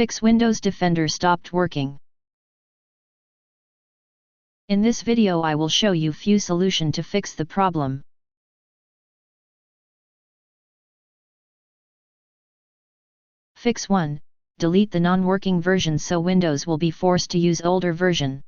Fix Windows Defender stopped working. In this video I will show you few solution to fix the problem. Fix 1. Delete the non-working version so Windows will be forced to use older version.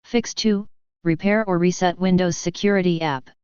Fix 2. Repair or reset Windows Security app.